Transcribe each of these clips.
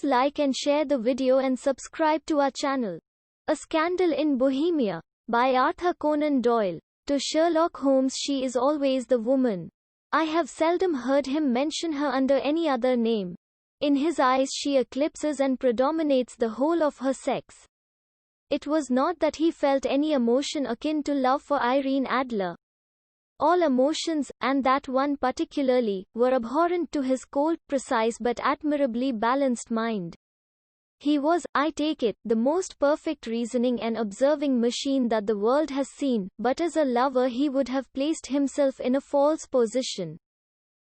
Please like and share the video and subscribe to our channel. A Scandal in Bohemia, by Arthur Conan Doyle. To Sherlock Holmes, she is always the woman. I have seldom heard him mention her under any other name. In his eyes she eclipses and predominates the whole of her sex. It was not that he felt any emotion akin to love for Irene Adler. All emotions, and that one particularly, were abhorrent to his cold, precise but admirably balanced mind. He was, I take it, the most perfect reasoning and observing machine that the world has seen, but as a lover he would have placed himself in a false position.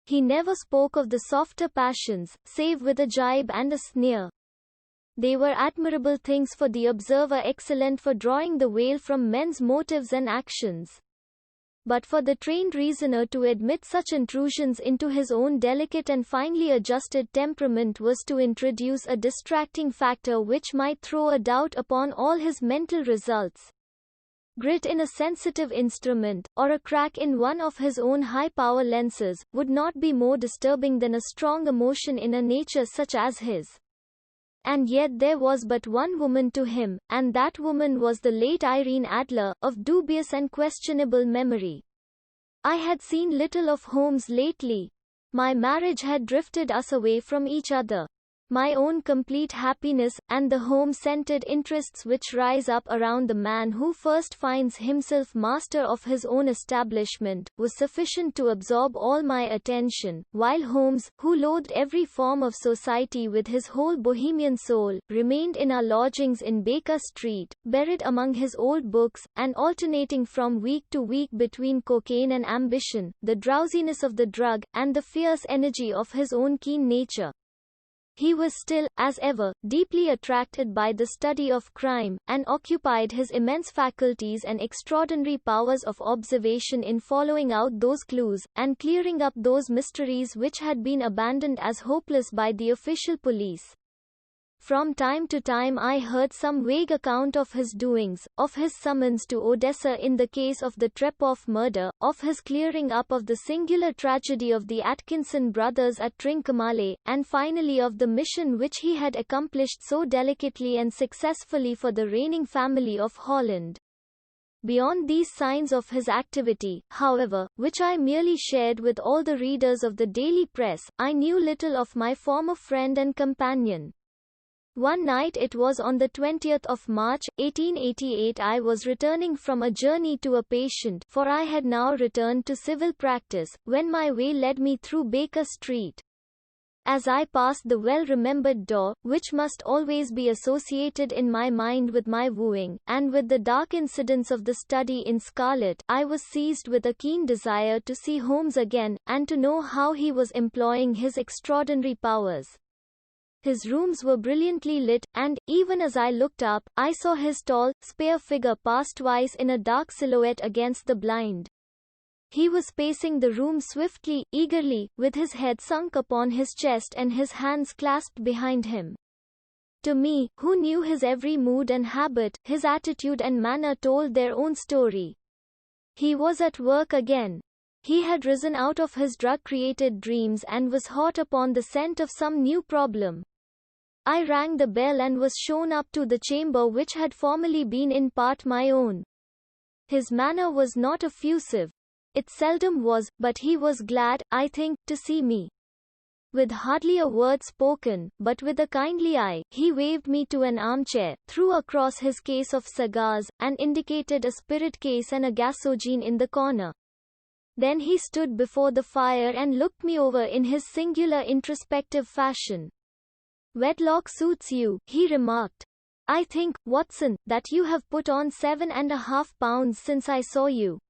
He never spoke of the softer passions, save with a jibe and a sneer. They were admirable things for the observer, excellent for drawing the veil from men's motives and actions. But for the trained reasoner to admit such intrusions into his own delicate and finely adjusted temperament was to introduce a distracting factor which might throw a doubt upon all his mental results. Grit in a sensitive instrument, or a crack in one of his own high-power lenses, would not be more disturbing than a strong emotion in a nature such as his. And yet there was but one woman to him, and that woman was the late Irene Adler, of dubious and questionable memory. I had seen little of Holmes lately. My marriage had drifted us away from each other. My own complete happiness, and the home-centered interests which rise up around the man who first finds himself master of his own establishment, was sufficient to absorb all my attention, while Holmes, who loathed every form of society with his whole bohemian soul, remained in our lodgings in Baker Street, buried among his old books, and alternating from week to week between cocaine and ambition, the drowsiness of the drug, and the fierce energy of his own keen nature. He was still, as ever, deeply attracted by the study of crime, and occupied his immense faculties and extraordinary powers of observation in following out those clues, and clearing up those mysteries which had been abandoned as hopeless by the official police. From time to time I heard some vague account of his doings, of his summons to Odessa in the case of the Trepoff murder, of his clearing up of the singular tragedy of the Atkinson brothers at Trincomalee, and finally of the mission which he had accomplished so delicately and successfully for the reigning family of Holland. Beyond these signs of his activity, however, which I merely shared with all the readers of the daily press, I knew little of my former friend and companion. One night, it was on the 20th of March, 1888, I was returning from a journey to a patient, for I had now returned to civil practice, when my way led me through Baker Street. As I passed the well-remembered door, which must always be associated in my mind with my wooing, and with the dark incidents of the study in scarlet, I was seized with a keen desire to see Holmes again, and to know how he was employing his extraordinary powers. His rooms were brilliantly lit, and, even as I looked up, I saw his tall, spare figure pass twice in a dark silhouette against the blind. He was pacing the room swiftly, eagerly, with his head sunk upon his chest and his hands clasped behind him. To me, who knew his every mood and habit, his attitude and manner told their own story. He was at work again. He had risen out of his drug-created dreams and was hot upon the scent of some new problem. I rang the bell and was shown up to the chamber which had formerly been in part my own. His manner was not effusive. It seldom was, but he was glad, I think, to see me. With hardly a word spoken, but with a kindly eye, he waved me to an armchair, threw across his case of cigars, and indicated a spirit case and a gasogene in the corner. Then he stood before the fire and looked me over in his singular introspective fashion. "Wedlock suits you," he remarked. "I think, Watson, that you have put on 7.5 pounds since I saw you."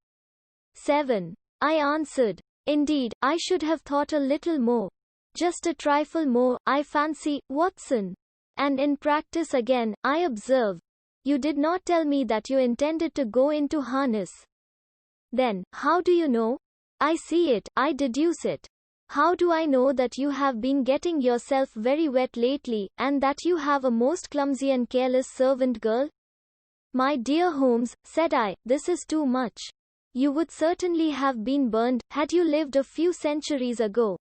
7. I answered. "Indeed, I should have thought a little more. Just a trifle more, I fancy, Watson. And in practice again, I observe. You did not tell me that you intended to go into harness." "Then, how do you know?" "I see it, I deduce it." "How do I know that you have been getting yourself very wet lately, and that you have a most clumsy and careless servant girl?" "My dear Holmes," said I, "this is too much. You would certainly have been burned, had you lived a few centuries ago.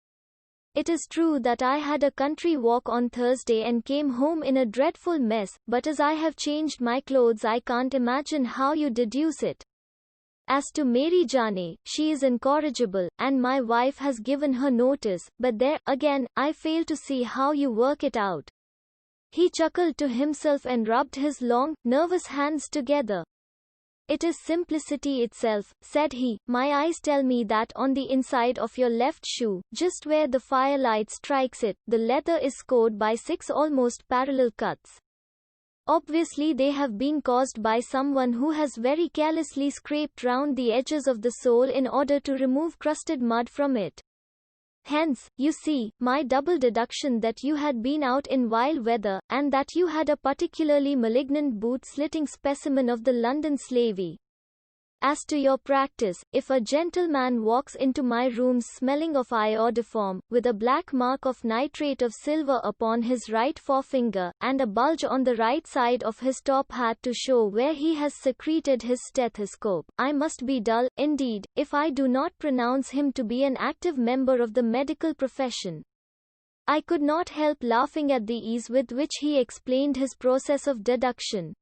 It is true that I had a country walk on Thursday and came home in a dreadful mess, but as I have changed my clothes I can't imagine how you deduce it. As to Mary Jane, she is incorrigible, and my wife has given her notice, but there, again, I fail to see how you work it out. He chuckled to himself and rubbed his long, nervous hands together. It is simplicity itself, said he. My eyes tell me that on the inside of your left shoe, just where the firelight strikes it, the leather is scored by 6 almost parallel cuts. Obviously they have been caused by someone who has very carelessly scraped round the edges of the sole in order to remove crusted mud from it. Hence, you see, my double deduction that you had been out in vile weather, and that you had a particularly malignant boot-slitting specimen of the London slavey. As to your practice, if a gentleman walks into my rooms smelling of iodoform, with a black mark of nitrate of silver upon his right forefinger, and a bulge on the right side of his top hat to show where he has secreted his stethoscope, I must be dull, indeed, if I do not pronounce him to be an active member of the medical profession. I could not help laughing at the ease with which he explained his process of deduction.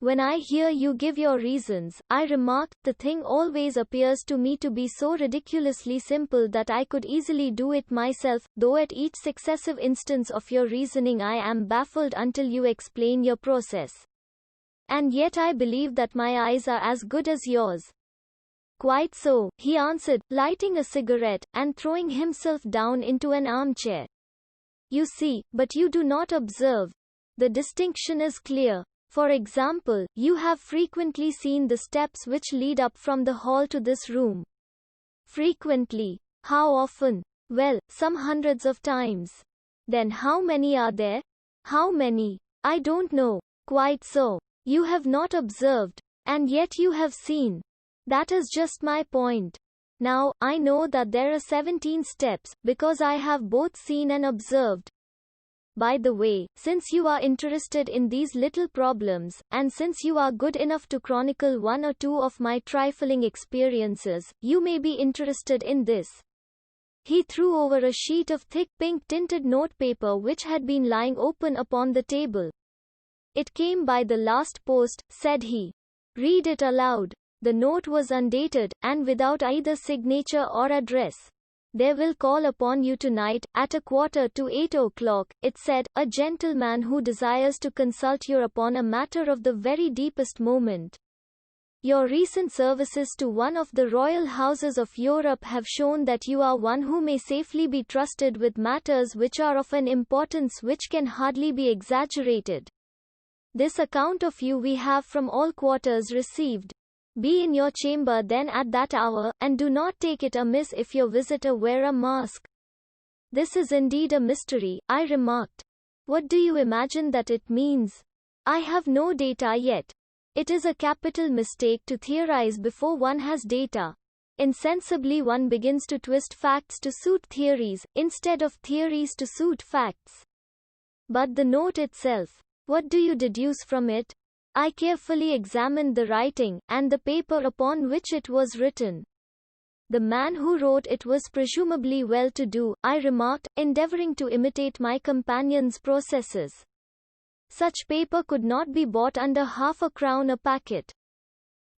When I hear you give your reasons, I remarked, the thing always appears to me to be so ridiculously simple that I could easily do it myself, though at each successive instance of your reasoning I am baffled until you explain your process. And yet I believe that my eyes are as good as yours. Quite so, he answered, lighting a cigarette, and throwing himself down into an armchair. You see, but you do not observe. The distinction is clear. For example, you have frequently seen the steps which lead up from the hall to this room. Frequently. How often? Well, some hundreds of times. Then how many are there? How many? I don't know. Quite so. You have not observed. And yet you have seen. That is just my point. Now, I know that there are 17 steps, because I have both seen and observed. By the way, since you are interested in these little problems, and since you are good enough to chronicle one or two of my trifling experiences, you may be interested in this. He threw over a sheet of thick pink-tinted notepaper which had been lying open upon the table. It came by the last post, said he. Read it aloud. The note was undated, and without either signature or address. They will call upon you tonight, at 7:45, it said, a gentleman who desires to consult you upon a matter of the very deepest moment. Your recent services to one of the royal houses of Europe have shown that you are one who may safely be trusted with matters which are of an importance which can hardly be exaggerated. This account of you we have from all quarters received. Be in your chamber then at that hour, and do not take it amiss if your visitor wear a mask. This is indeed a mystery, I remarked. What do you imagine that it means? I have no data yet. It is a capital mistake to theorize before one has data. Insensibly one begins to twist facts to suit theories, instead of theories to suit facts. But the note itself, what do you deduce from it? I carefully examined the writing, and the paper upon which it was written. The man who wrote it was presumably well-to-do, I remarked, endeavoring to imitate my companion's processes. Such paper could not be bought under half a crown a packet.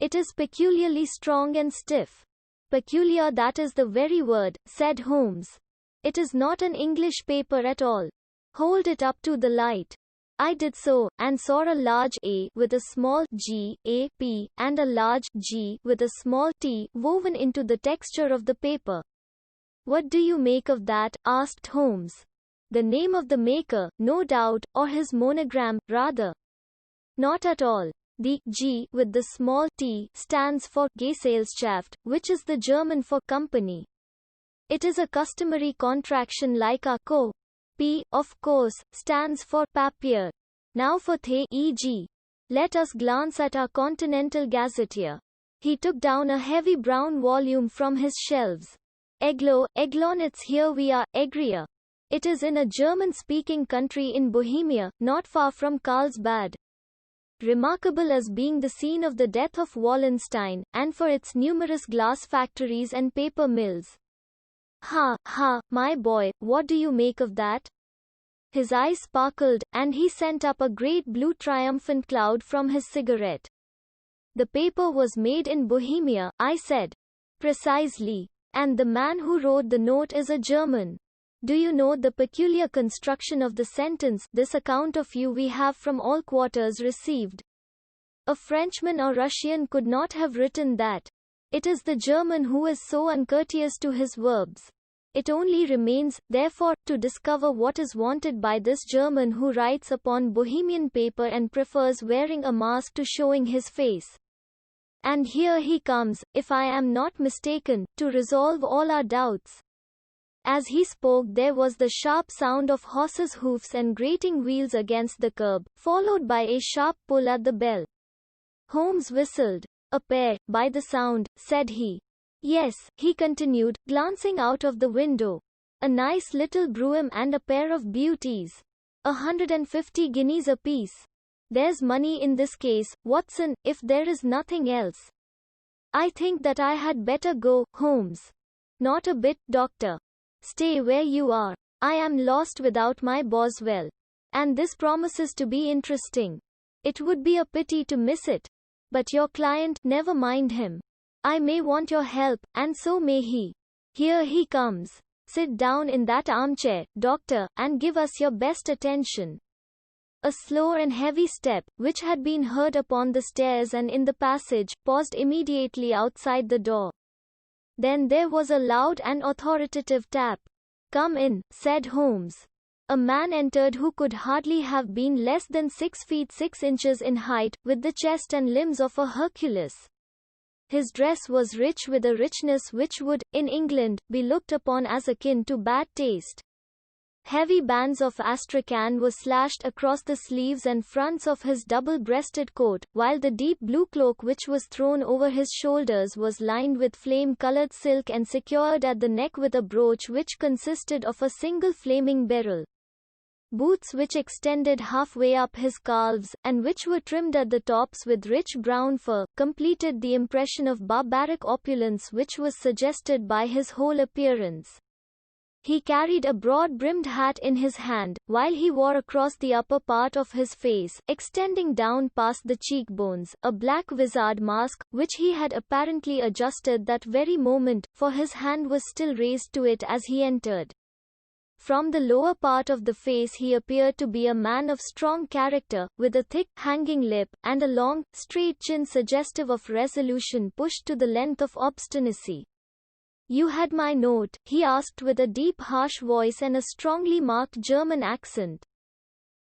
It is peculiarly strong and stiff. Peculiar, that is the very word, said Holmes. It is not an English paper at all. Hold it up to the light. I did so, and saw a large A with a small g, A, P, and a large G with a small t woven into the texture of the paper. What do you make of that? Asked Holmes. The name of the maker, no doubt, or his monogram, rather. Not at all. The G with the small t stands for Gesellschaft, which is the German for company. It is a customary contraction like a co. P, of course, stands for Papier. Now for the, e.g. Let us glance at our Continental Gazetteer. He took down a heavy brown volume from his shelves. Eglonitz, here we are, Egria. It is in a German-speaking country in Bohemia, not far from Karlsbad. Remarkable as being the scene of the death of Wallenstein, and for its numerous glass factories and paper mills. Ha, ha, my boy, what do you make of that? His eyes sparkled, and he sent up a great blue triumphant cloud from his cigarette. The paper was made in Bohemia, I said. Precisely. And the man who wrote the note is a German. Do you know the peculiar construction of the sentence, this account of you we have from all quarters received? A Frenchman or Russian could not have written that. It is the German who is so uncourteous to his verbs. It only remains, therefore, to discover what is wanted by this German who writes upon Bohemian paper and prefers wearing a mask to showing his face. And here he comes, if I am not mistaken, to resolve all our doubts. As he spoke there was the sharp sound of horses' hoofs and grating wheels against the curb, followed by a sharp pull at the bell. Holmes whistled. A pair, by the sound, said he. Yes, he continued, glancing out of the window. A nice little brougham and a pair of beauties. 150 guineas apiece. There's money in this case, Watson, if there is nothing else. I think that I had better go, Holmes. Not a bit, doctor. Stay where you are. I am lost without my Boswell. And this promises to be interesting. It would be a pity to miss it. But your client, never mind him. I may want your help, and so may he. Here he comes. Sit down in that armchair, doctor, and give us your best attention. A slow and heavy step, which had been heard upon the stairs and in the passage, paused immediately outside the door. Then there was a loud and authoritative tap. Come in, said Holmes. A man entered who could hardly have been less than 6 feet 6 inches in height, with the chest and limbs of a Hercules. His dress was rich with a richness which would, in England, be looked upon as akin to bad taste. Heavy bands of astrakhan were slashed across the sleeves and fronts of his double-breasted coat, while the deep blue cloak which was thrown over his shoulders was lined with flame-colored silk and secured at the neck with a brooch which consisted of a single flaming beryl. Boots which extended halfway up his calves, and which were trimmed at the tops with rich brown fur, completed the impression of barbaric opulence which was suggested by his whole appearance. He carried a broad-brimmed hat in his hand, while he wore across the upper part of his face, extending down past the cheekbones, a black vizard mask, which he had apparently adjusted that very moment, for his hand was still raised to it as he entered. From the lower part of the face he appeared to be a man of strong character, with a thick, hanging lip, and a long, straight chin suggestive of resolution pushed to the length of obstinacy. You had my note, he asked with a deep harsh voice and a strongly marked German accent.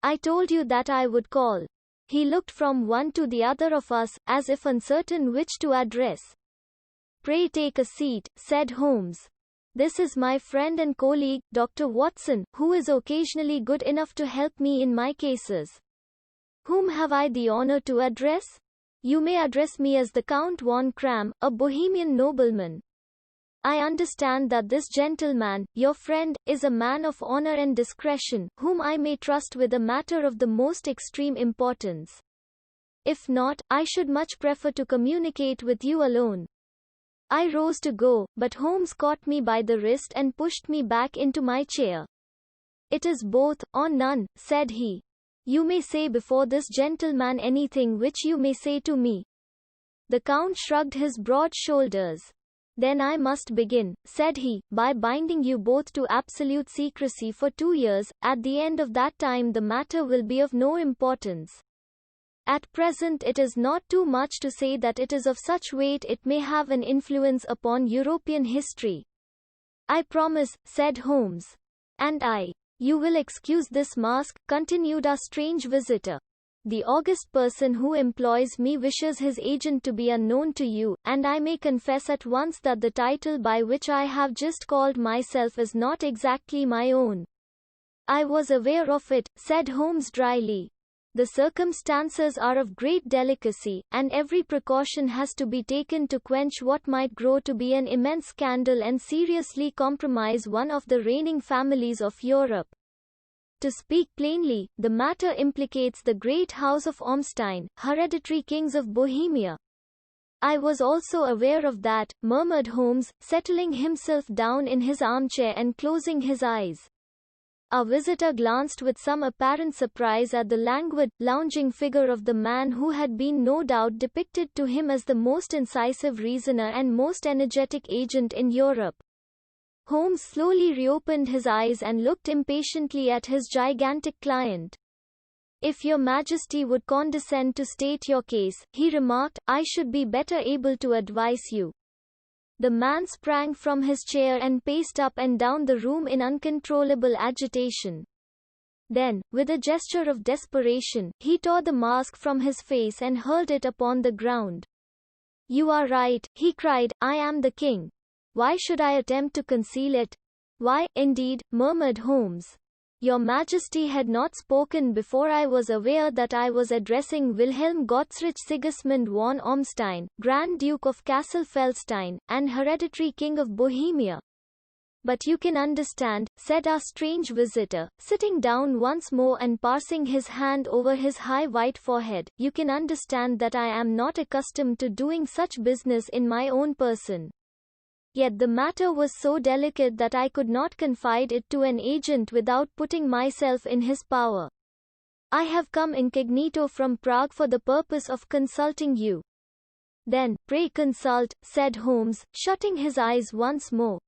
I told you that I would call. He looked from one to the other of us, as if uncertain which to address. Pray take a seat, said Holmes. This is my friend and colleague, Dr. Watson, who is occasionally good enough to help me in my cases. Whom have I the honor to address? You may address me as the Count von Kramm, a Bohemian nobleman. I understand that this gentleman, your friend, is a man of honor and discretion, whom I may trust with a matter of the most extreme importance. If not, I should much prefer to communicate with you alone. I rose to go, but Holmes caught me by the wrist and pushed me back into my chair. It is both, or none, said he. You may say before this gentleman anything which you may say to me. The Count shrugged his broad shoulders. Then I must begin, said he, by binding you both to absolute secrecy for 2 years. At the end of that time the matter will be of no importance. At present it is not too much to say that it is of such weight it may have an influence upon European history. I promise, said Holmes. And I. You will excuse this mask, continued our strange visitor. The august person who employs me wishes his agent to be unknown to you, and I may confess at once that the title by which I have just called myself is not exactly my own. I was aware of it, said Holmes dryly. The circumstances are of great delicacy, and every precaution has to be taken to quench what might grow to be an immense scandal and seriously compromise one of the reigning families of Europe. To speak plainly, the matter implicates the great house of Ormstein, hereditary kings of Bohemia. I was also aware of that, murmured Holmes, settling himself down in his armchair and closing his eyes. Our visitor glanced with some apparent surprise at the languid, lounging figure of the man who had been no doubt depicted to him as the most incisive reasoner and most energetic agent in Europe. Holmes slowly reopened his eyes and looked impatiently at his gigantic client. "If your Majesty would condescend to state your case," he remarked, "I should be better able to advise you." The man sprang from his chair and paced up and down the room in uncontrollable agitation. Then, with a gesture of desperation, he tore the mask from his face and hurled it upon the ground. "You are right," he cried, "I am the king. Why should I attempt to conceal it?" "Why, indeed," murmured Holmes. "Your Majesty had not spoken before I was aware that I was addressing Wilhelm Gottsrich Sigismund von Ormstein, Grand Duke of Kassel-Felstein, and hereditary King of Bohemia." "But you can understand," said our strange visitor, sitting down once more and passing his hand over his high white forehead, "you can understand that I am not accustomed to doing such business in my own person. Yet the matter was so delicate that I could not confide it to an agent without putting myself in his power. I have come incognito from Prague for the purpose of consulting you." "Then, pray consult," said Holmes, shutting his eyes once more.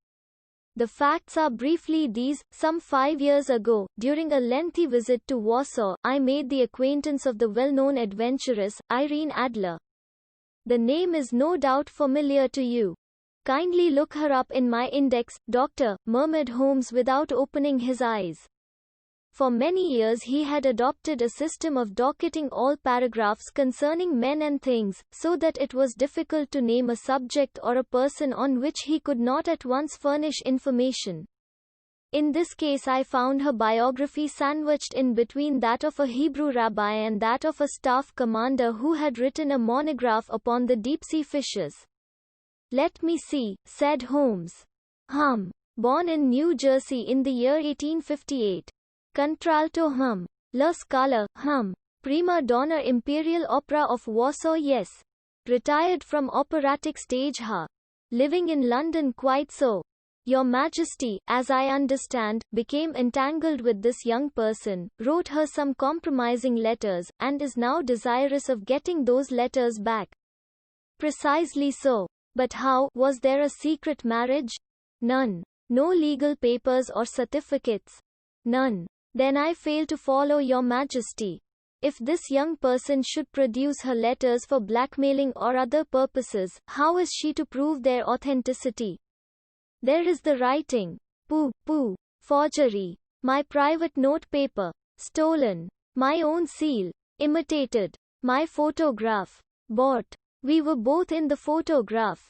"The facts are briefly these. Some 5 years ago, during a lengthy visit to Warsaw, I made the acquaintance of the well-known adventuress, Irene Adler. The name is no doubt familiar to you. Kindly look her up in my index, doctor," murmured Holmes without opening his eyes. For many years he had adopted a system of docketing all paragraphs concerning men and things, so that it was difficult to name a subject or a person on which he could not at once furnish information. In this case I found her biography sandwiched in between that of a Hebrew rabbi and that of a staff commander who had written a monograph upon the deep-sea fishes. "Let me see," said Holmes. Born in New Jersey in the year 1858. Contralto La Scala Prima donna Imperial Opera of Warsaw yes. Retired from operatic stage Living in London quite so. Your Majesty, as I understand, became entangled with this young person, wrote her some compromising letters, and is now desirous of getting those letters back." "Precisely so. But how? Was there a secret marriage?" "None. No legal papers or certificates?" "None." "Then I fail to follow your Majesty. If this young person should produce her letters for blackmailing or other purposes, how is she to prove their authenticity?" "There is the writing." Pooh. Forgery. My private note paper. Stolen. My own seal. Imitated. My photograph. Bought. We were both in the photograph.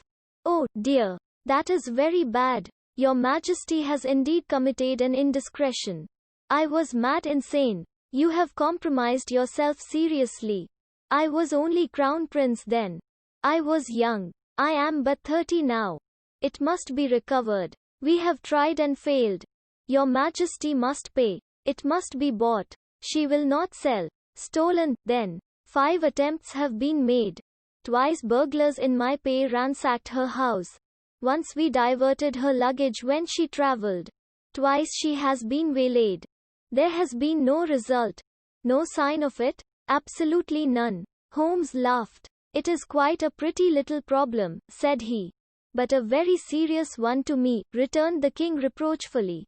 Oh, dear. That is very bad. Your Majesty has indeed committed an indiscretion. I was mad insane. You have compromised yourself seriously. I was only Crown Prince then. I was young. I am but 30 now. It must be recovered. We have tried and failed. Your Majesty must pay. It must be bought. She will not sell. Stolen, then. 5 attempts have been made. Twice burglars in my pay ransacked her house. Once we diverted her luggage when she traveled. Twice she has been waylaid. There has been no result. No sign of it? Absolutely none. Holmes laughed. "It is quite a pretty little problem," said he. "But a very serious one to me," returned the king reproachfully.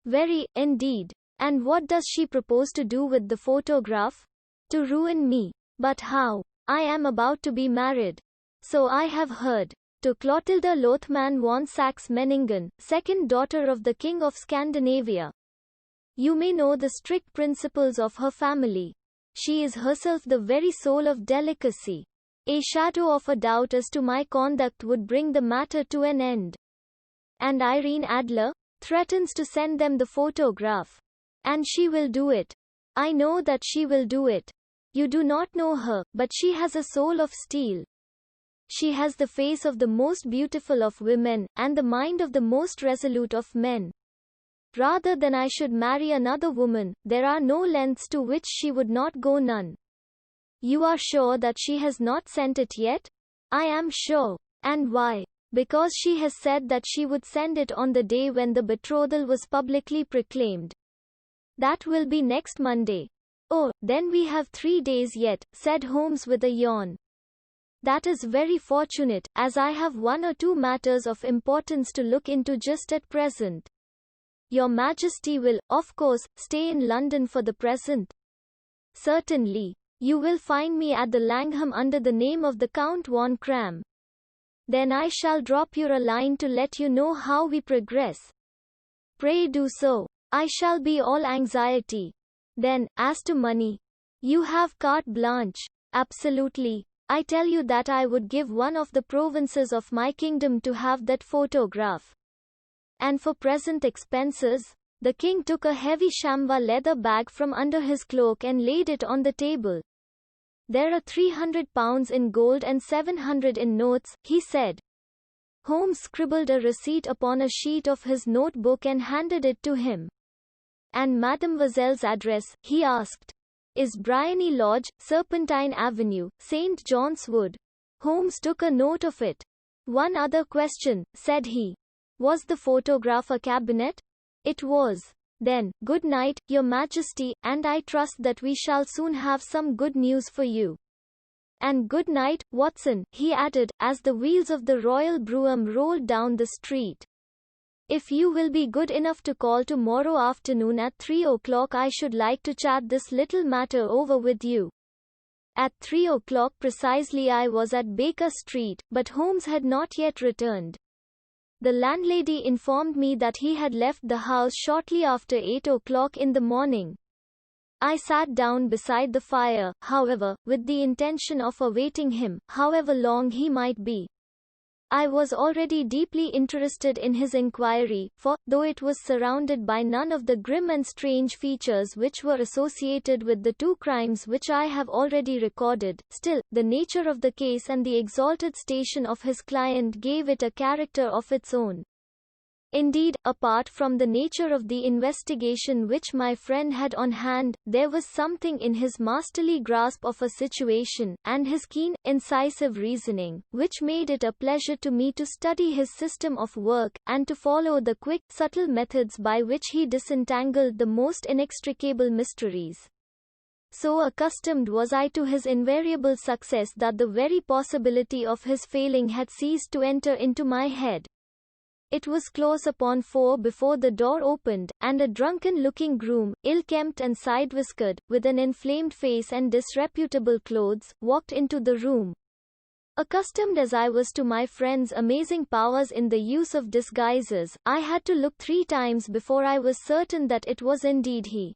"Very, indeed. And what does she propose to do with the photograph?" "To ruin me." "But how?" "I am about to be married." "So I have heard. To Clotilda Lothman von Saxe-Meiningen, second daughter of the King of Scandinavia. You may know the strict principles of her family. She is herself the very soul of delicacy. A shadow of a doubt as to my conduct would bring the matter to an end." "And Irene Adler?" "Threatens to send them the photograph. And she will do it. I know that she will do it. You do not know her, but she has a soul of steel. She has the face of the most beautiful of women, and the mind of the most resolute of men. Rather than I should marry another woman, there are no lengths to which she would not go none." "You are sure that she has not sent it yet?" I am sure. And why? Because she has said that she would send it on the day when the betrothal was publicly proclaimed. That will be next Monday. Oh, then we have 3 days yet, said Holmes with a yawn. That is very fortunate, as I have 1 or 2 matters of importance to look into just at present. Your Majesty will, of course, stay in London for the present. Certainly. You will find me at the Langham under the name of the Count von Cram. Then I shall drop you a line to let you know how we progress. Pray do so. I shall be all anxiety. Then, as to money, you have carte blanche. Absolutely. I tell you that I would give one of the provinces of my kingdom to have that photograph. And for present expenses, the king took a heavy chamois leather bag from under his cloak and laid it on the table. There are £300 in gold and 700 in notes, he said. Holmes scribbled a receipt upon a sheet of his notebook and handed it to him. And Mademoiselle's address, he asked. Is Briony Lodge, Serpentine Avenue, St. John's Wood. Holmes took a note of it. One other question, said he. Was the photograph a cabinet? It was. Then, good night, Your Majesty, and I trust that we shall soon have some good news for you. And good night, Watson, he added, as the wheels of the royal brougham rolled down the street. If you will be good enough to call tomorrow afternoon at 3 o'clock, I should like to chat this little matter over with you. At 3 o'clock precisely I was at Baker Street, but Holmes had not yet returned. The landlady informed me that he had left the house shortly after 8 o'clock in the morning. I sat down beside the fire, however, with the intention of awaiting him, however long he might be. I was already deeply interested in his inquiry, for, though it was surrounded by none of the grim and strange features which were associated with the 2 crimes which I have already recorded, still, the nature of the case and the exalted station of his client gave it a character of its own. Indeed, apart from the nature of the investigation which my friend had on hand, there was something in his masterly grasp of a situation, and his keen, incisive reasoning, which made it a pleasure to me to study his system of work, and to follow the quick, subtle methods by which he disentangled the most inextricable mysteries. So accustomed was I to his invariable success that the very possibility of his failing had ceased to enter into my head. It was close upon 4 before the door opened, and a drunken-looking groom, ill-kempt and side-whiskered, with an inflamed face and disreputable clothes, walked into the room. Accustomed as I was to my friend's amazing powers in the use of disguises, I had to look 3 times before I was certain that it was indeed he.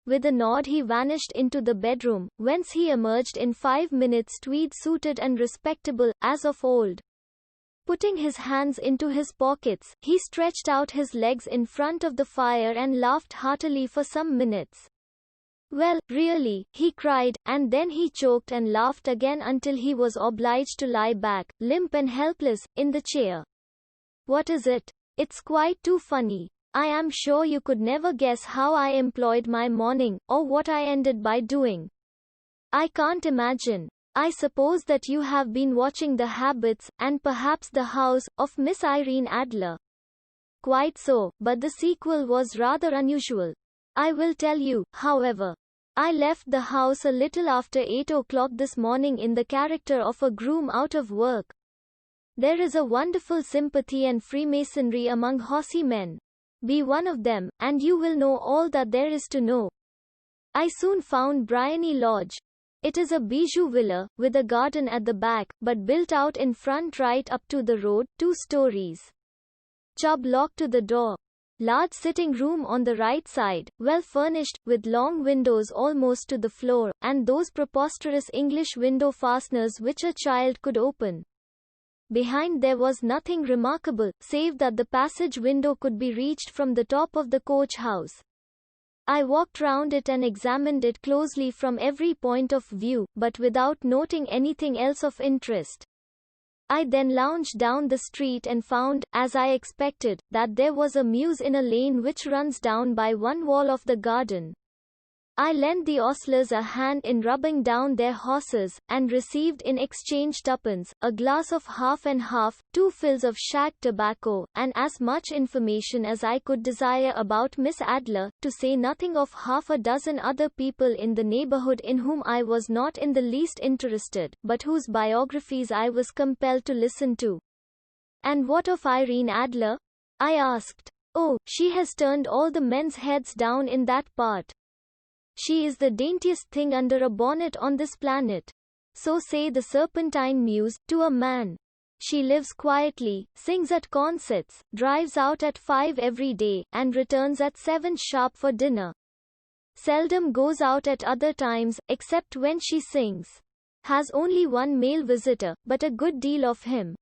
With a nod he vanished into the bedroom, whence he emerged in 5 minutes tweed-suited and respectable, as of old. Putting his hands into his pockets, he stretched out his legs in front of the fire and laughed heartily for some minutes. Well, really, he cried, and then he choked and laughed again until he was obliged to lie back, limp and helpless, in the chair. What is it? It's quite too funny. I am sure you could never guess how I employed my morning, or what I ended by doing. I can't imagine. I suppose that you have been watching the habits, and perhaps the house, of Miss Irene Adler. Quite so, but the sequel was rather unusual. I will tell you, however. I left the house a little after 8 o'clock this morning in the character of a groom out of work. There is a wonderful sympathy and freemasonry among horsey men. Be one of them, and you will know all that there is to know. I soon found Briony Lodge. It is a bijou villa, with a garden at the back, but built out in front right up to the road, 2 stories. Chubb lock to the door. Large sitting room on the right side, well furnished, with long windows almost to the floor, and those preposterous English window fasteners which a child could open. Behind there was nothing remarkable, save that the passage window could be reached from the top of the coach house. I walked round it and examined it closely from every point of view, but without noting anything else of interest. I then lounged down the street and found, as I expected, that there was a mews in a lane which runs down by one wall of the garden. I lent the ostlers a hand in rubbing down their horses, and received in exchange tuppence, a glass of half and half, 2 fills of shag tobacco, and as much information as I could desire about Miss Adler, to say nothing of half a dozen other people in the neighborhood in whom I was not in the least interested, but whose biographies I was compelled to listen to. And what of Irene Adler? I asked. Oh, she has turned all the men's heads down in that part. She is the daintiest thing under a bonnet on this planet. So say the Serpentine Mews, to a man. She lives quietly, sings at concerts, drives out at 5 every day, and returns at 7 sharp for dinner. Seldom goes out at other times, except when she sings. Has only one male visitor, but a good deal of him.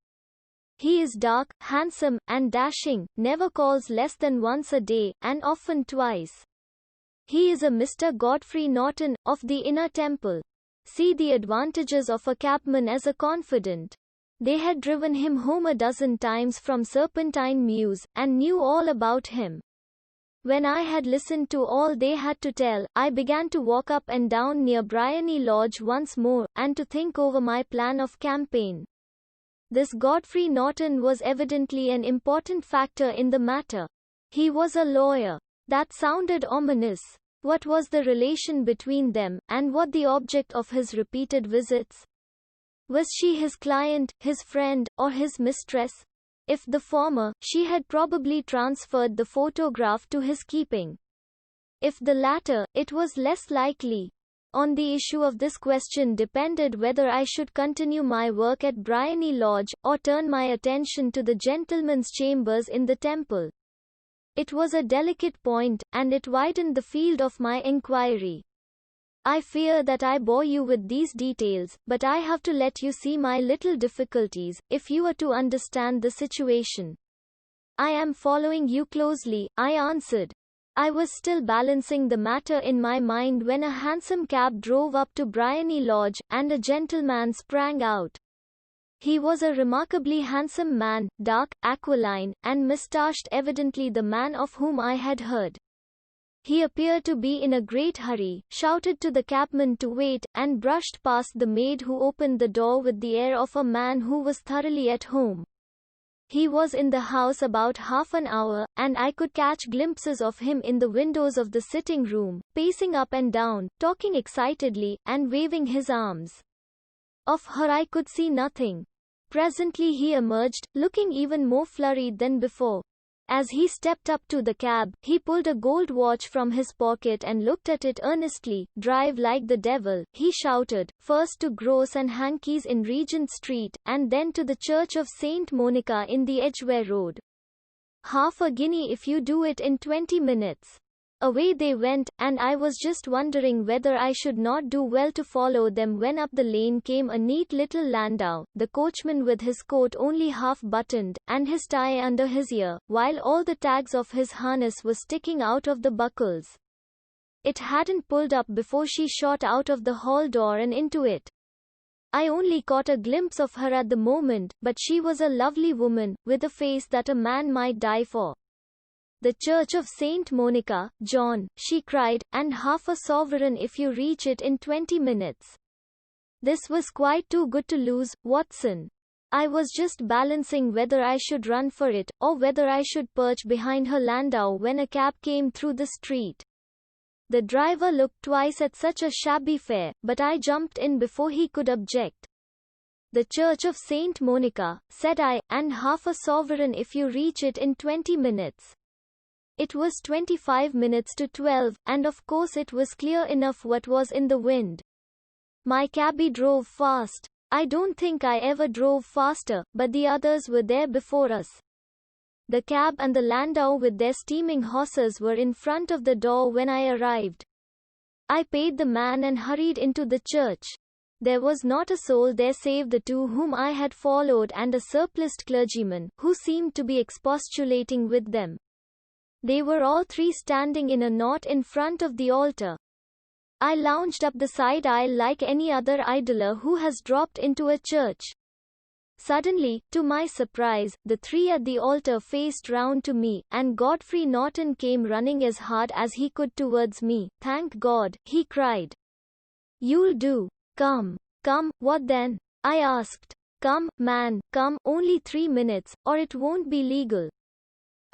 He is dark, handsome, and dashing, never calls less than once a day, and often twice. He is a Mr. Godfrey Norton, of the Inner Temple. See the advantages of a cabman as a confidant. They had driven him home a dozen times from Serpentine Mews, and knew all about him. When I had listened to all they had to tell, I began to walk up and down near Briony Lodge once more, and to think over my plan of campaign. This Godfrey Norton was evidently an important factor in the matter. He was a lawyer. That sounded ominous. What was the relation between them, and what the object of his repeated visits? Was she his client, his friend, or his mistress? If the former, she had probably transferred the photograph to his keeping. If the latter, it was less likely. On the issue of this question depended whether I should continue my work at Briony Lodge, or turn my attention to the gentlemen's chambers in the temple. It was a delicate point, and it widened the field of my inquiry. I fear that I bore you with these details, but I have to let you see my little difficulties, if you are to understand the situation. I am following you closely, I answered. I was still balancing the matter in my mind when a hansom cab drove up to Briony Lodge, and a gentleman sprang out. He was a remarkably handsome man, dark, aquiline, and moustached, evidently the man of whom I had heard. He appeared to be in a great hurry, shouted to the cabman to wait, and brushed past the maid who opened the door with the air of a man who was thoroughly at home. He was in the house about half an hour, and I could catch glimpses of him in the windows of the sitting room, pacing up and down, talking excitedly, and waving his arms. Of her I could see nothing. Presently he emerged, looking even more flurried than before. As he stepped up to the cab, he pulled a gold watch from his pocket and looked at it earnestly. Drive like the devil, he shouted, first to Gross and Hankey's in Regent Street, and then to the Church of St. Monica in the Edgware Road. Half a guinea if you do it in 20 minutes. Away they went, and I was just wondering whether I should not do well to follow them when up the lane came a neat little landau, the coachman with his coat only half buttoned, and his tie under his ear, while all the tags of his harness were sticking out of the buckles. It hadn't pulled up before she shot out of the hall door and into it. I only caught a glimpse of her at the moment, but she was a lovely woman, with a face that a man might die for. The Church of St. Monica, John, she cried, and half a sovereign if you reach it in 20 minutes. This was quite too good to lose, Watson. I was just balancing whether I should run for it, or whether I should perch behind her landau when a cab came through the street. The driver looked twice at such a shabby fare, but I jumped in before he could object. The Church of St. Monica, said I, and half a sovereign if you reach it in 20 minutes. It was 25 minutes to 12, and of course it was clear enough what was in the wind. My cabby drove fast. I don't think I ever drove faster, but the others were there before us. The cab and the landau with their steaming horses were in front of the door when I arrived. I paid the man and hurried into the church. There was not a soul there save the two whom I had followed and a surpliced clergyman, who seemed to be expostulating with them. They were all three standing in a knot in front of the altar. I lounged up the side aisle like any other idler who has dropped into a church. Suddenly, to my surprise, the three at the altar faced round to me, and Godfrey Norton came running as hard as he could towards me. "Thank God," he cried. "You'll do. Come." "Come, what then?" I asked. "Come, man, come, only 3 minutes, or it won't be legal."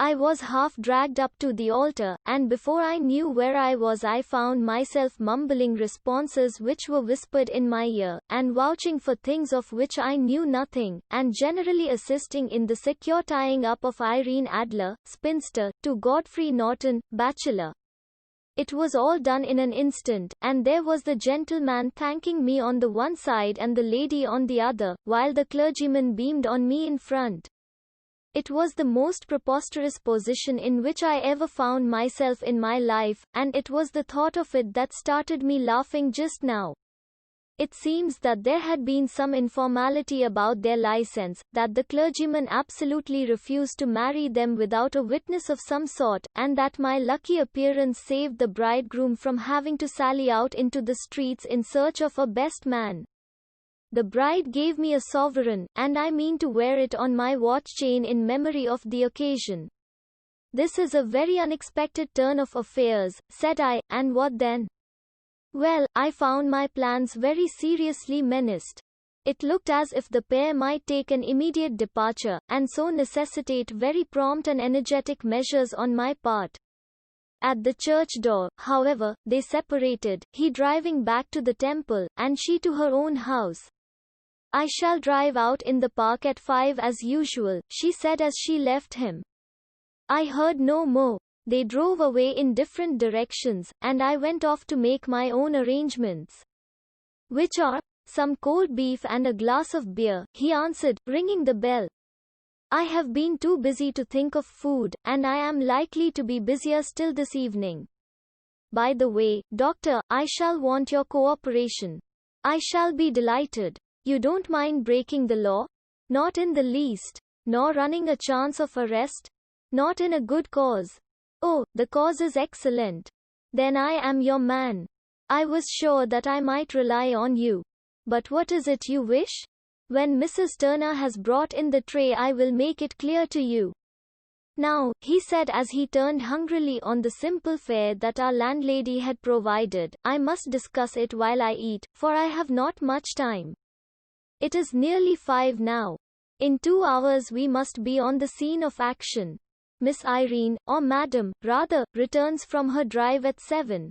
I was half dragged up to the altar, and before I knew where I was I found myself mumbling responses which were whispered in my ear, and vouching for things of which I knew nothing, and generally assisting in the secure tying up of Irene Adler, spinster, to Godfrey Norton, bachelor. It was all done in an instant, and there was the gentleman thanking me on the one side and the lady on the other, while the clergyman beamed on me in front. It was the most preposterous position in which I ever found myself in my life, and it was the thought of it that started me laughing just now. It seems that there had been some informality about their license, that the clergyman absolutely refused to marry them without a witness of some sort, and that my lucky appearance saved the bridegroom from having to sally out into the streets in search of a best man. The bride gave me a sovereign, and I mean to wear it on my watch chain in memory of the occasion. "This is a very unexpected turn of affairs," said I, "and what then?" Well, I found my plans very seriously menaced. It looked as if the pair might take an immediate departure, and so necessitate very prompt and energetic measures on my part. At the church door, however, they separated, he driving back to the temple, and she to her own house. "I shall drive out in the park at 5 as usual," she said as she left him. I heard no more. They drove away in different directions, and I went off to make my own arrangements. "Which are?" "Some cold beef and a glass of beer," he answered, ringing the bell. "I have been too busy to think of food, and I am likely to be busier still this evening. By the way, Doctor, I shall want your cooperation." "I shall be delighted. You don't mind breaking the law?" "Not in the least." "Nor running a chance of arrest?" "Not in a good cause." "Oh, the cause is excellent. Then I am your man. I was sure that I might rely on you. But what is it you wish?" "When Mrs. Turner has brought in the tray I will make it clear to you." "Now," he said as he turned hungrily on the simple fare that our landlady had provided, "I must discuss it while I eat, for I have not much time. It is nearly 5 now. In 2 hours we must be on the scene of action. Miss Irene, or Madam, rather, returns from her drive at 7.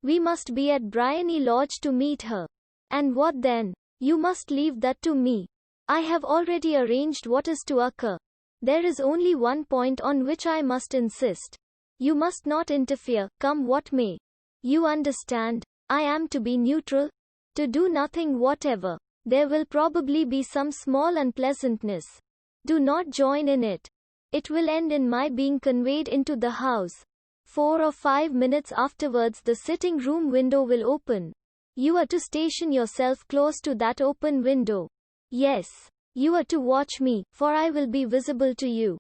We must be at Briony Lodge to meet her." "And what then?" "You must leave that to me. I have already arranged what is to occur. There is only one point on which I must insist. You must not interfere, come what may. You understand? I am to be neutral? To do nothing whatever. There will probably be some small unpleasantness. Do not join in it. It will end in my being conveyed into the house. 4 or 5 minutes afterwards the sitting room window will open. You are to station yourself close to that open window. Yes. You are to watch me, for I will be visible to you.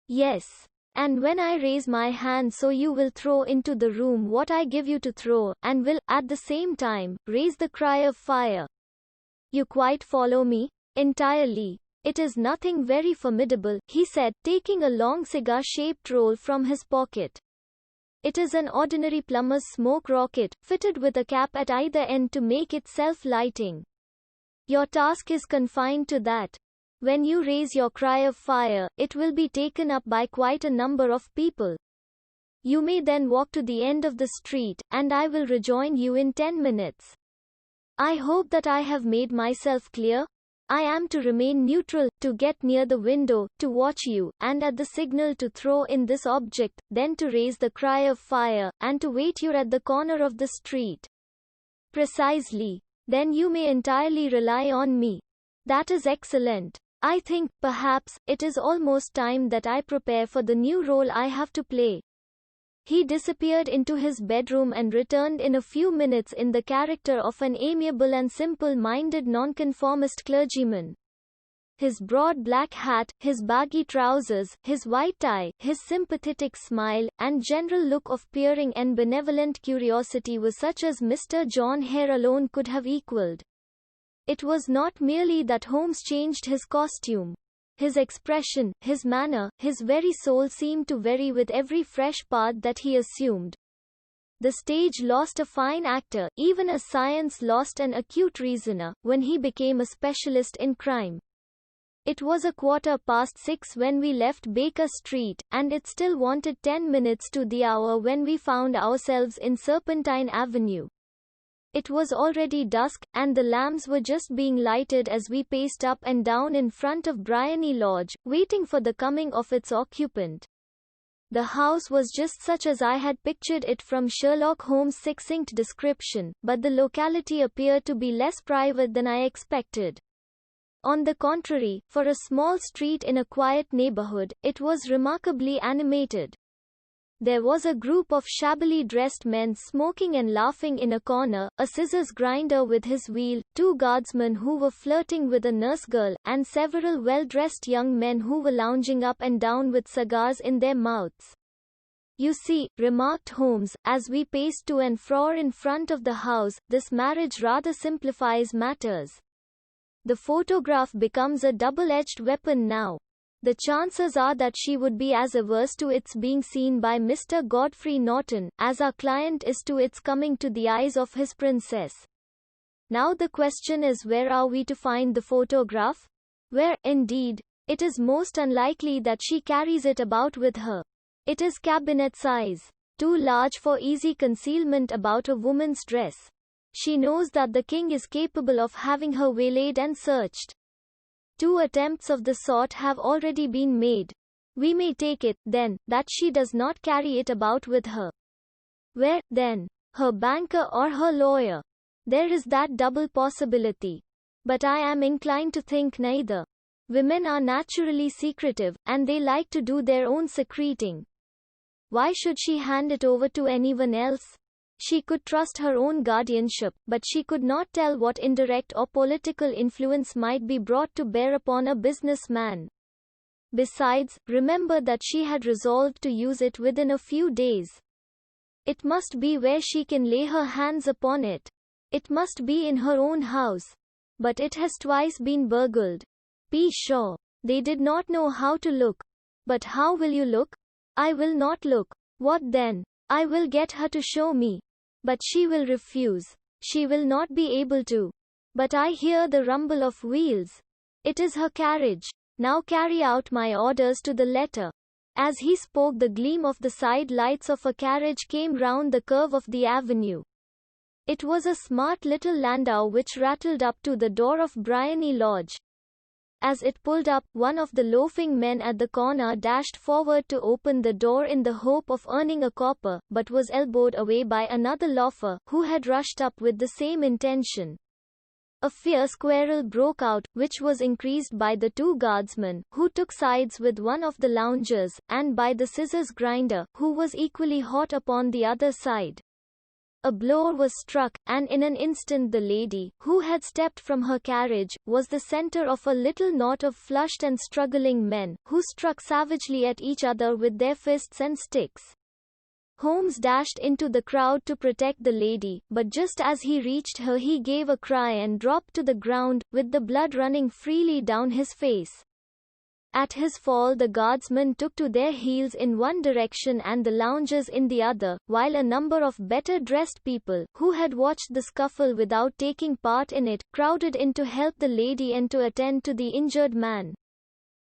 Yes. And when I raise my hand so you will throw into the room what I give you to throw, and will, at the same time, raise the cry of fire. You quite follow me?" "Entirely. It is nothing very formidable," he said, taking a long cigar-shaped roll from his pocket. "It is an ordinary plumber's smoke rocket, fitted with a cap at either end to make it self-lighting. Your task is confined to that. When you raise your cry of fire, it will be taken up by quite a number of people. You may then walk to the end of the street, and I will rejoin you in 10 minutes. I hope that I have made myself clear. I am to remain neutral, to get near the window, to watch you, and at the signal to throw in this object, then to raise the cry of fire, and to wait you at the corner of the street." "Precisely. Then you may entirely rely on me." "That is excellent. I think, perhaps, it is almost time that I prepare for the new role I have to play." He disappeared into his bedroom and returned in a few minutes in the character of an amiable and simple-minded nonconformist clergyman. His broad black hat, his baggy trousers, his white tie, his sympathetic smile, and general look of peering and benevolent curiosity was such as Mr. John Hare alone could have equalled. It was not merely that Holmes changed his costume. His expression, his manner, his very soul seemed to vary with every fresh part that he assumed. The stage lost a fine actor, even as science lost an acute reasoner, when he became a specialist in crime. It was 6:15 when we left Baker Street, and it still wanted 10 minutes to the hour when we found ourselves in Serpentine Avenue. It was already dusk, and the lamps were just being lighted as we paced up and down in front of Briony Lodge, waiting for the coming of its occupant. The house was just such as I had pictured it from Sherlock Holmes' succinct description, but the locality appeared to be less private than I expected. On the contrary, for a small street in a quiet neighborhood, it was remarkably animated. There was a group of shabbily dressed men smoking and laughing in a corner, a scissors grinder with his wheel, 2 guardsmen who were flirting with a nurse girl, and several well-dressed young men who were lounging up and down with cigars in their mouths. "You see," remarked Holmes, as we paced to and fro in front of the house, "this marriage rather simplifies matters. The photograph becomes a double-edged weapon now. The chances are that she would be as averse to its being seen by Mr. Godfrey Norton, as our client is to its coming to the eyes of his princess. Now the question is, where are we to find the photograph? Where, indeed? It is most unlikely that she carries it about with her. It is cabinet size, too large for easy concealment about a woman's dress. She knows that the king is capable of having her waylaid and searched. 2 attempts of the sort have already been made. We may take it, then, that she does not carry it about with her. Where, then? Her banker or her lawyer? There is that double possibility. But I am inclined to think neither. Women are naturally secretive, and they like to do their own secreting. Why should she hand it over to anyone else? She could trust her own guardianship, but she could not tell what indirect or political influence might be brought to bear upon a businessman. Besides, remember that she had resolved to use it within a few days. It must be where she can lay her hands upon it. It must be in her own house. But it has twice been burgled. Pshaw! They did not know how to look. But how will you look? I will not look. What then? I will get her to show me. But she will refuse. She will not be able to. But I hear the rumble of wheels. It is her carriage. Now carry out my orders to the letter. As he spoke, the gleam of the side lights of a carriage came round the curve of the avenue. It was a smart little landau which rattled up to the door of Briony Lodge. As it pulled up, one of the loafing men at the corner dashed forward to open the door in the hope of earning a copper, but was elbowed away by another loafer, who had rushed up with the same intention. A fierce quarrel broke out, which was increased by the 2 guardsmen, who took sides with one of the loungers, and by the scissors grinder, who was equally hot upon the other side. A blow was struck, and in an instant the lady, who had stepped from her carriage, was the center of a little knot of flushed and struggling men, who struck savagely at each other with their fists and sticks. Holmes dashed into the crowd to protect the lady, but just as he reached her he gave a cry and dropped to the ground, with the blood running freely down his face. At his fall the guardsmen took to their heels in one direction and the loungers in the other, while a number of better-dressed people, who had watched the scuffle without taking part in it, crowded in to help the lady and to attend to the injured man.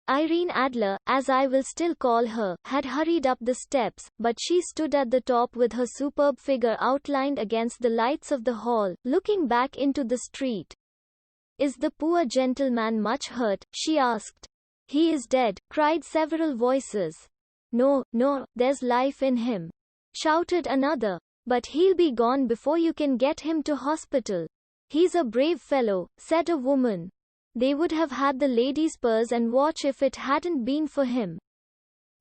Irene Adler, as I will still call her, had hurried up the steps, but she stood at the top with her superb figure outlined against the lights of the hall, looking back into the street. "Is the poor gentleman much hurt?" she asked. "He is dead," cried several voices. "No, no, there's life in him," shouted another. "But he'll be gone before you can get him to hospital." "He's a brave fellow," said a woman. "They would have had the lady's purse and watch if it hadn't been for him.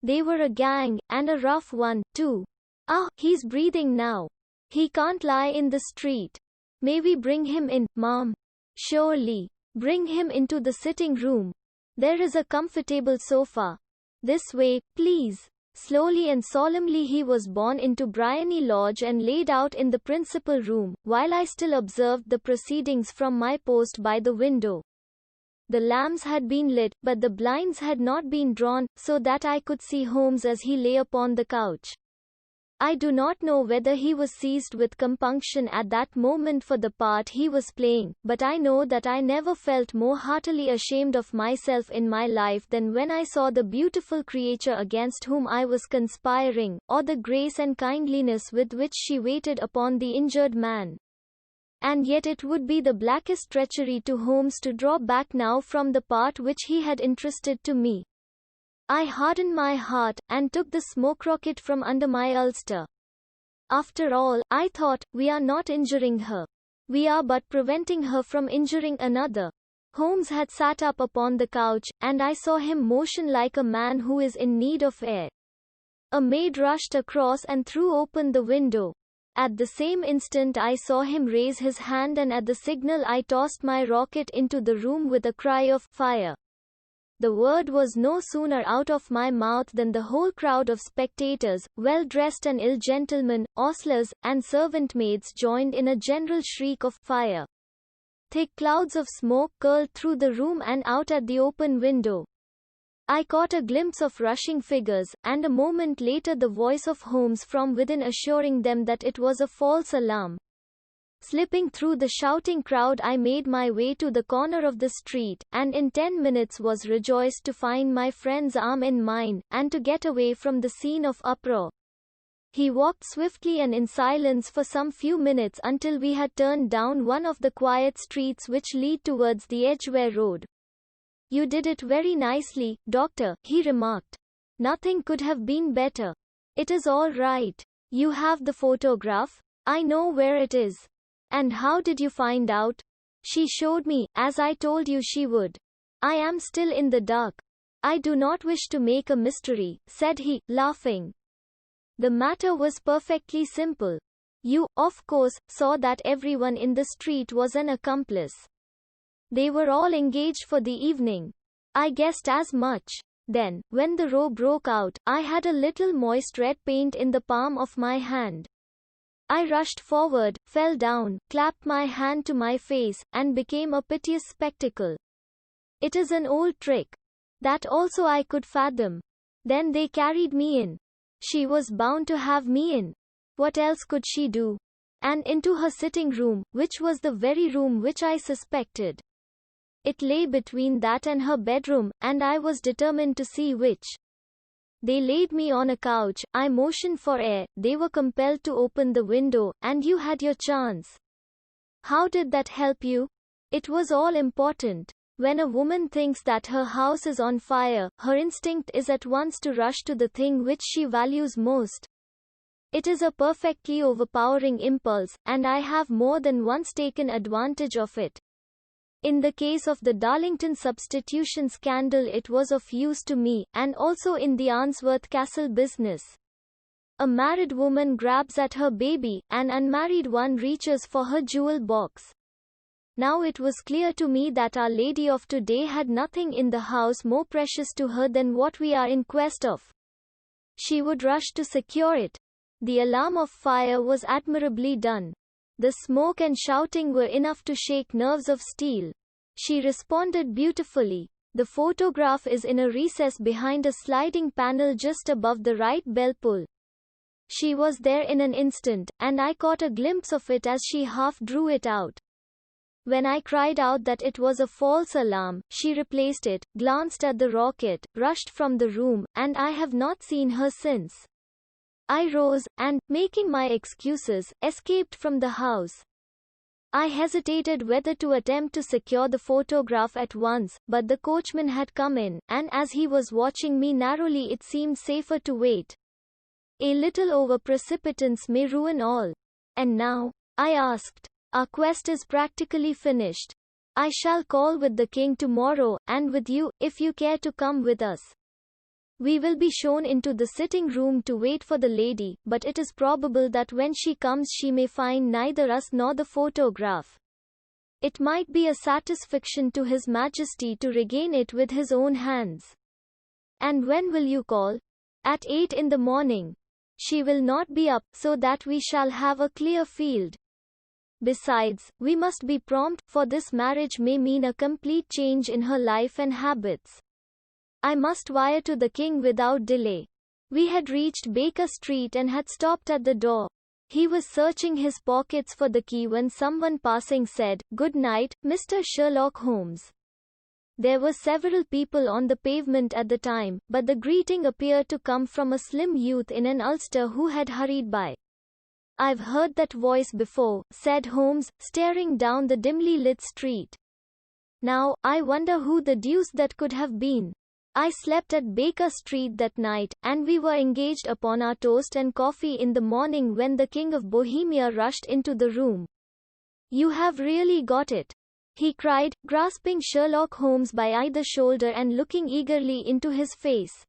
They were a gang, and a rough one, too. Ah, he's breathing now. He can't lie in the street. May we bring him in, ma'am?" "Surely. Bring him into the sitting room. There is a comfortable sofa. This way, please," Slowly and solemnly he was borne into Briony Lodge and laid out in the principal room, while I still observed the proceedings from my post by the window. The lamps had been lit, but the blinds had not been drawn, so that I could see Holmes as he lay upon the couch. I do not know whether he was seized with compunction at that moment for the part he was playing, but I know that I never felt more heartily ashamed of myself in my life than when I saw the beautiful creature against whom I was conspiring, or the grace and kindliness with which she waited upon the injured man. And yet it would be the blackest treachery to Holmes to draw back now from the part which he had entrusted to me. I hardened my heart, and took the smoke rocket from under my ulster. After all, I thought, we are not injuring her. We are but preventing her from injuring another. Holmes had sat up upon the couch, and I saw him motion like a man who is in need of air. A maid rushed across and threw open the window. At the same instant I saw him raise his hand, and at the signal I tossed my rocket into the room with a cry of fire. The word was no sooner out of my mouth than the whole crowd of spectators, well-dressed and ill gentlemen, ostlers, and servant-maids joined in a general shriek of fire. Thick clouds of smoke curled through the room and out at the open window. I caught a glimpse of rushing figures, and a moment later the voice of Holmes from within assuring them that it was a false alarm. Slipping through the shouting crowd I made my way to the corner of the street, and in 10 minutes was rejoiced to find my friend's arm in mine, and to get away from the scene of uproar. He walked swiftly and in silence for some few minutes until we had turned down one of the quiet streets which lead towards the Edgware Road. "You did it very nicely, Doctor," he remarked. "Nothing could have been better. It is all right. You have the photograph? I know where it is. And how did you find out?" "She showed me, as I told you she would. I am still in the dark. I do not wish to make a mystery," said he, laughing. "The matter was perfectly simple. You, of course, saw that everyone in the street was an accomplice. They were all engaged for the evening. I guessed as much. Then, when the row broke out, I had a little moist red paint in the palm of my hand. I rushed forward, fell down, clapped my hand to my face, and became a piteous spectacle. It is an old trick. That also I could fathom. Then they carried me in. She was bound to have me in. What else could she do? And into her sitting room, which was the very room which I suspected. It lay between that and her bedroom, and I was determined to see which. They laid me on a couch, I motioned for air, they were compelled to open the window, and you had your chance. How did that help you? It was all important. When a woman thinks that her house is on fire, her instinct is at once to rush to the thing which she values most. It is a perfectly overpowering impulse, and I have more than once taken advantage of it. In the case of the Darlington substitution scandal it was of use to me, and also in the Arnsworth Castle business. A married woman grabs at her baby, an unmarried one reaches for her jewel box. Now it was clear to me that Our Lady of today had nothing in the house more precious to her than what we are in quest of. She would rush to secure it. The alarm of fire was admirably done. The smoke and shouting were enough to shake nerves of steel. She responded beautifully. The photograph is in a recess behind a sliding panel just above the right bell pull. She was there in an instant, and I caught a glimpse of it as she half drew it out. When I cried out that it was a false alarm, she replaced it, glanced at the rocket, rushed from the room, and I have not seen her since. I rose, and, making my excuses, escaped from the house. I hesitated whether to attempt to secure the photograph at once, but the coachman had come in, and as he was watching me narrowly it seemed safer to wait. A little over-precipitance may ruin all. "And now?" I asked. "Our quest is practically finished. I shall call with the king tomorrow, and with you, if you care to come with us. We will be shown into the sitting room to wait for the lady, but it is probable that when she comes she may find neither us nor the photograph. It might be a satisfaction to His Majesty to regain it with his own hands." "And when will you call?" At 8 in the morning. She will not be up, so that we shall have a clear field. Besides, we must be prompt, for this marriage may mean a complete change in her life and habits. I must wire to the king without delay. We had reached Baker Street and had stopped at the door. He was searching his pockets for the key when someone passing said, "Good night, Mr. Sherlock Holmes." There were several people on the pavement at the time, but the greeting appeared to come from a slim youth in an ulster who had hurried by. "I've heard that voice before," said Holmes, staring down the dimly lit street. "Now, I wonder who the deuce that could have been. I slept at Baker Street that night, and we were engaged upon our toast and coffee in the morning when the King of Bohemia rushed into the room." "You have really got it," he cried, grasping Sherlock Holmes by either shoulder and looking eagerly into his face.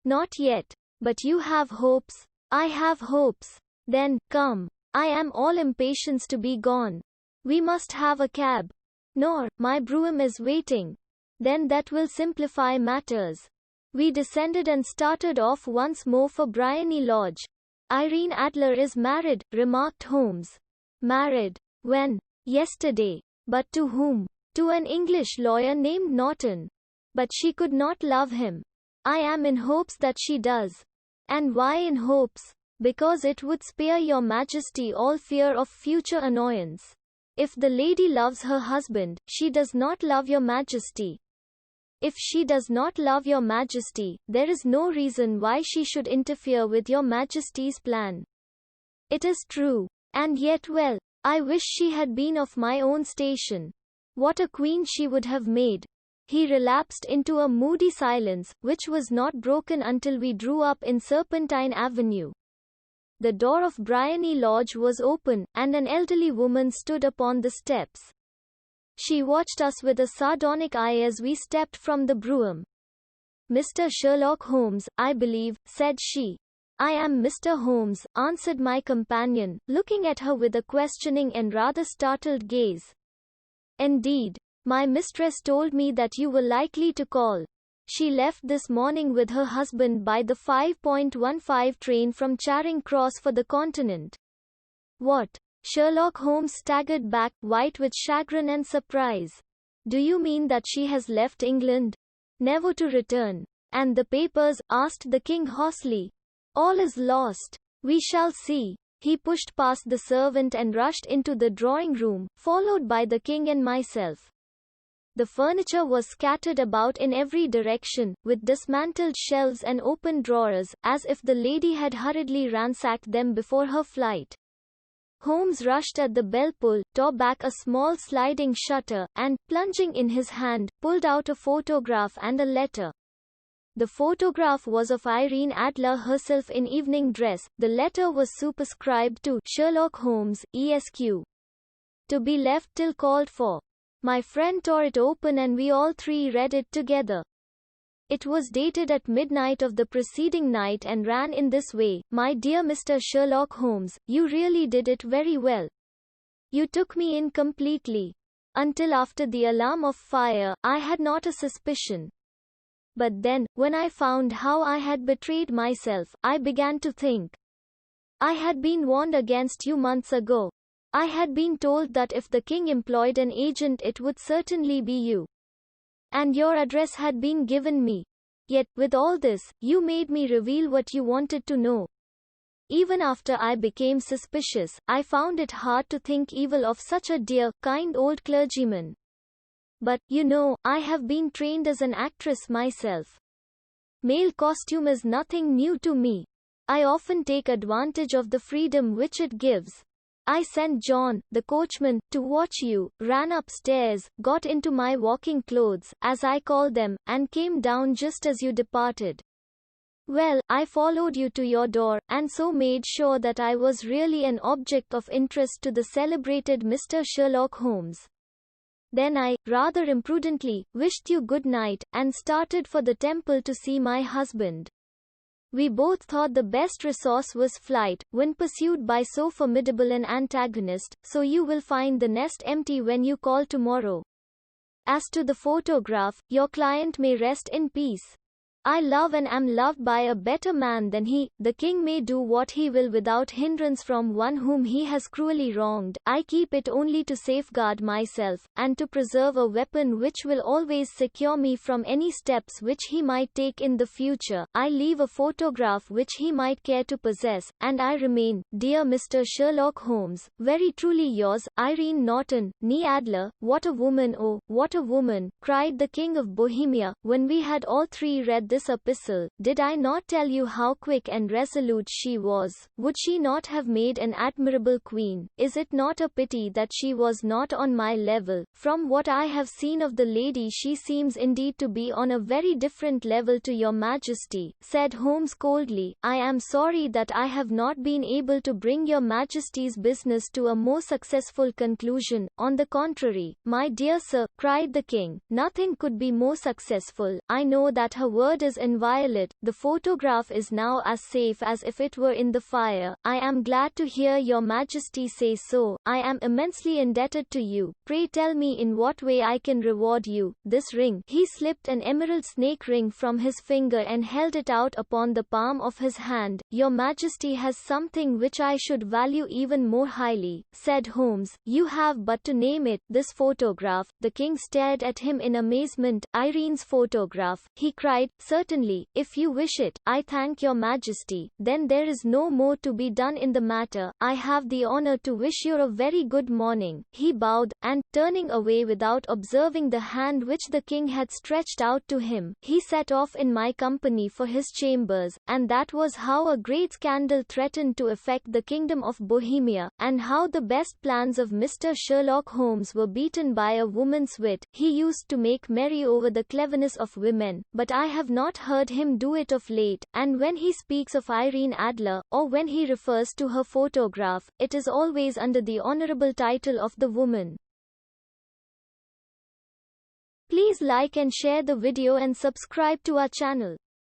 "Not yet. But you have hopes." "I have hopes." "Then, come. I am all impatience to be gone. We must have a cab." "Nor, my brougham is waiting." "Then that will simplify matters." We descended and started off once more for Briony Lodge. "Irene Adler is married," remarked Holmes. "Married? When?" "Yesterday." "But to whom?" "To an English lawyer named Norton." "But she could not love him." "I am in hopes that she does." "And why in hopes?" "Because it would spare your Majesty all fear of future annoyance. If the lady loves her husband, she does not love your Majesty. If she does not love your Majesty, there is no reason why she should interfere with your Majesty's plan." "It is true. And yet, well, I wish she had been of my own station. What a queen she would have made." He relapsed into a moody silence, which was not broken until we drew up in Serpentine Avenue. The door of Briony Lodge was open, and an elderly woman stood upon the steps. She watched us with a sardonic eye as we stepped from the brougham. "Mr. Sherlock Holmes, I believe," said she. "I am Mr. Holmes," answered my companion, looking at her with a questioning and rather startled gaze. "Indeed. My mistress told me that you were likely to call. She left this morning with her husband by the 5:15 train from Charing Cross for the Continent." "What?" Sherlock Holmes staggered back, white with chagrin and surprise. "Do you mean that she has left England? Never to return?" "And the papers?" asked the king hoarsely. "All is lost." "We shall see." He pushed past the servant and rushed into the drawing room, followed by the king and myself. The furniture was scattered about in every direction, with dismantled shelves and open drawers, as if the lady had hurriedly ransacked them before her flight. Holmes rushed at the bell pull, tore back a small sliding shutter, and, plunging in his hand, pulled out a photograph and a letter. The photograph was of Irene Adler herself in evening dress. The letter was superscribed to Sherlock Holmes, Esq. To be left till called for. My friend tore it open and we all three read it together. It was dated at midnight of the preceding night and ran in this way: "My dear Mr. Sherlock Holmes, you really did it very well. You took me in completely. Until after the alarm of fire, I had not a suspicion. But then, when I found how I had betrayed myself, I began to think. I had been warned against you months ago. I had been told that if the king employed an agent it would certainly be you. And your address had been given me. Yet, with all this, you made me reveal what you wanted to know. Even after I became suspicious, I found it hard to think evil of such a dear, kind old clergyman. But, you know, I have been trained as an actress myself. Male costume is nothing new to me. I often take advantage of the freedom which it gives. I sent John, the coachman, to watch you, ran upstairs, got into my walking clothes, as I call them, and came down just as you departed. Well, I followed you to your door, and so made sure that I was really an object of interest to the celebrated Mr. Sherlock Holmes. Then I, rather imprudently, wished you good night, and started for the temple to see my husband. We both thought the best resource was flight, when pursued by so formidable an antagonist, so you will find the nest empty when you call tomorrow. As to the photograph, your client may rest in peace. I love and am loved by a better man than he. The king may do what he will without hindrance from one whom he has cruelly wronged. I keep it only to safeguard myself, and to preserve a weapon which will always secure me from any steps which he might take in the future. I leave a photograph which he might care to possess, and I remain, dear Mr. Sherlock Holmes, very truly yours, Irene Norton, née Adler. What a woman, oh, what a woman, cried the King of Bohemia, when we had all three read this epistle. Did I not tell you how quick and resolute she was? Would she not have made an admirable queen? Is it not a pity that she was not on my level? From what I have seen of the lady, she seems indeed to be on a very different level to your Majesty, said Holmes coldly. I am sorry that I have not been able to bring your Majesty's business to a more successful conclusion. On the contrary, my dear sir, cried the king, nothing could be more successful. I know that her word is inviolate. The photograph is now as safe as if it were in the fire. I am glad to hear your Majesty say so. I am immensely indebted to you. Pray tell me in what way I can reward you. This ring. He slipped an emerald snake ring from his finger and held it out upon the palm of his hand. Your Majesty has something which I should value even more highly, said Holmes. You have but to name it. This photograph. The king stared at him in amazement. Irene's photograph, he cried. Certainly, if you wish it. I thank your Majesty. Then there is no more to be done in the matter. I have the honor to wish you a very good morning. He bowed, and, turning away without observing the hand which the king had stretched out to him, he set off in my company for his chambers. And that was how a great scandal threatened to affect the kingdom of Bohemia, and how the best plans of Mr. Sherlock Holmes were beaten by a woman's wit. He used to make merry over the cleverness of women, but I have not heard him do it of late, and when he speaks of Irene Adler, or when he refers to her photograph, it is always under the honorable title of the woman. Please like and share the video and subscribe to our channel.